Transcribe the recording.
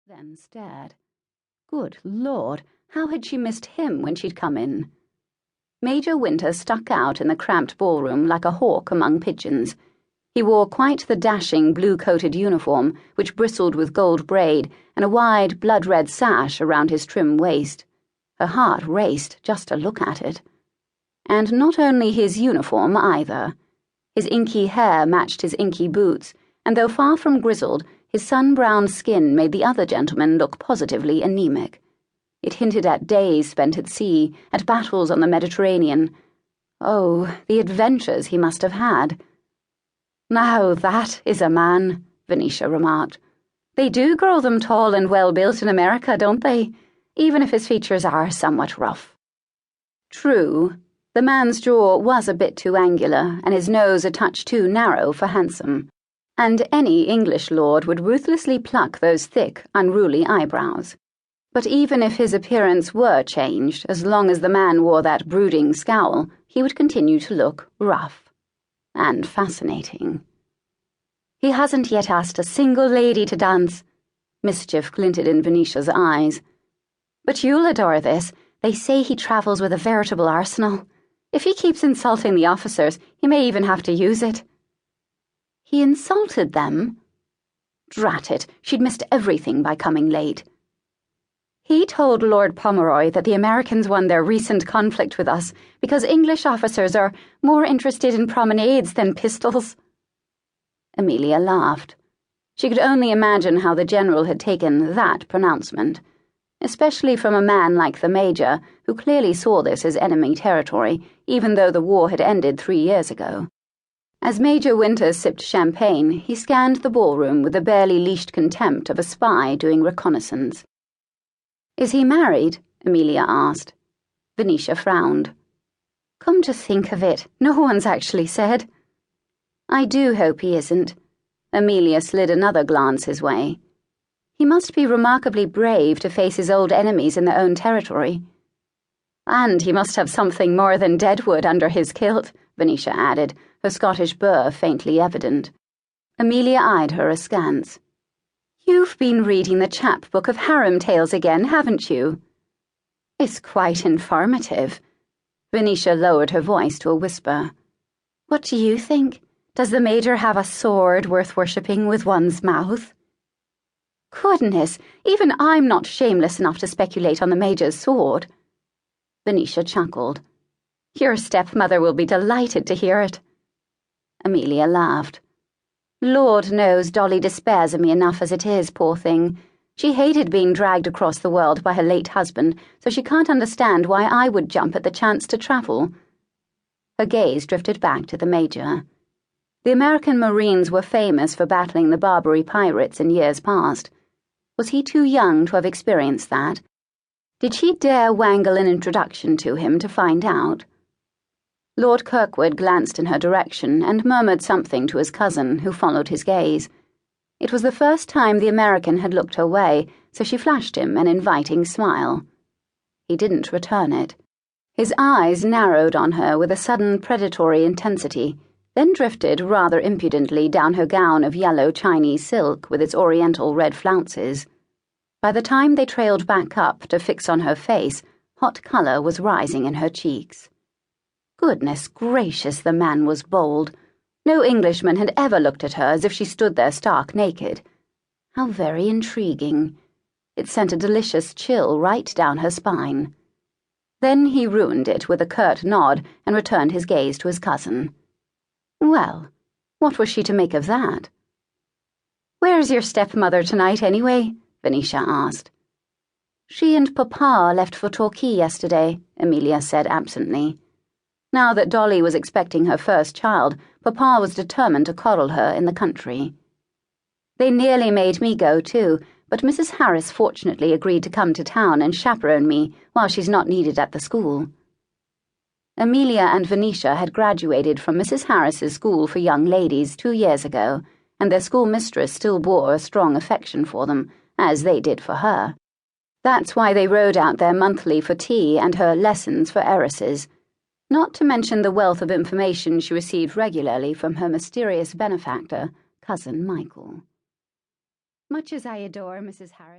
then stared. Good Lord, how had she missed him when she'd come in? Major Winter stuck out in the cramped ballroom like a hawk among pigeons. He wore quite the dashing blue-coated uniform, which bristled with gold braid, and a wide, blood-red sash around his trim waist. Her heart raced just to look at it. And not only his uniform, either. His inky hair matched his inky boots, and though far from grizzled, his sun-browned skin made the other gentleman look positively anemic. It hinted at days spent at sea, at battles on the Mediterranean. Oh, the adventures he must have had. "Now that is a man," Venetia remarked. "They do grow them tall and well-built in America, don't they? Even if his features are somewhat rough." True, the man's jaw was a bit too angular, and his nose a touch too narrow for handsome. And any English lord would ruthlessly pluck those thick, unruly eyebrows. But even if his appearance were changed, as long as the man wore that brooding scowl, he would continue to look rough. And fascinating. "He hasn't yet asked a single lady to dance." Mischief glinted in Venetia's eyes. "But you'll adore this. They say he travels with a veritable arsenal. If he keeps insulting the officers, he may even have to use it." He insulted them? Drat it, she'd missed everything by coming late. "He told Lord Pomeroy that the Americans won their recent conflict with us because English officers are more interested in promenades than pistols." Amelia laughed. She could only imagine how the general had taken that pronouncement, especially from a man like the Major, who clearly saw this as enemy territory, even though the war had ended 3 years ago. As Major Winter sipped champagne, he scanned the ballroom with the barely leashed contempt of a spy doing reconnaissance. "Is he married?" Amelia asked. Venetia frowned. "Come to think of it, no one's actually said." "I do hope he isn't." Amelia slid another glance his way. "He must be remarkably brave to face his old enemies in their own territory." "And he must have something more than deadwood under his kilt," Venetia added, her Scottish burr faintly evident. Amelia eyed her askance. "You've been reading the chapbook of harem tales again, haven't you?" "It's quite informative." Venetia lowered her voice to a whisper. "What do you think? Does the Major have a sword worth worshipping with one's mouth?" "Goodness, even I'm not shameless enough to speculate on the Major's sword." Venetia chuckled. "Your stepmother will be delighted to hear it." Amelia laughed. "Lord knows Dolly despairs of me enough as it is, poor thing. She hated being dragged across the world by her late husband, so she can't understand why I would jump at the chance to travel." Her gaze drifted back to the Major. The American Marines were famous for battling the Barbary pirates in years past. Was he too young to have experienced that? Did she dare wangle an introduction to him to find out? Lord Kirkwood glanced in her direction and murmured something to his cousin, who followed his gaze. It was the first time the American had looked her way, so she flashed him an inviting smile. He didn't return it. His eyes narrowed on her with a sudden predatory intensity, then drifted rather impudently down her gown of yellow Chinese silk with its oriental red flounces. By the time they trailed back up to fix on her face, hot color was rising in her cheeks. Goodness gracious, the man was bold. No Englishman had ever looked at her as if she stood there stark naked. How very intriguing. It sent a delicious chill right down her spine. Then he ruined it with a curt nod and returned his gaze to his cousin. Well, what was she to make of that? "Where's your stepmother tonight, anyway?" Venetia asked. "She and Papa left for Torquay yesterday," Amelia said absently. Now that Dolly was expecting her first child, Papa was determined to coddle her in the country. "They nearly made me go, too, but Mrs. Harris fortunately agreed to come to town and chaperone me while she's not needed at the school." Amelia and Venetia had graduated from Mrs. Harris's school for young ladies 2 years ago, and their schoolmistress still bore a strong affection for them, as they did for her. That's why they rode out there monthly for tea and her lessons for heiresses, not to mention the wealth of information she received regularly from her mysterious benefactor, Cousin Michael. Much as I adore Mrs. Harris,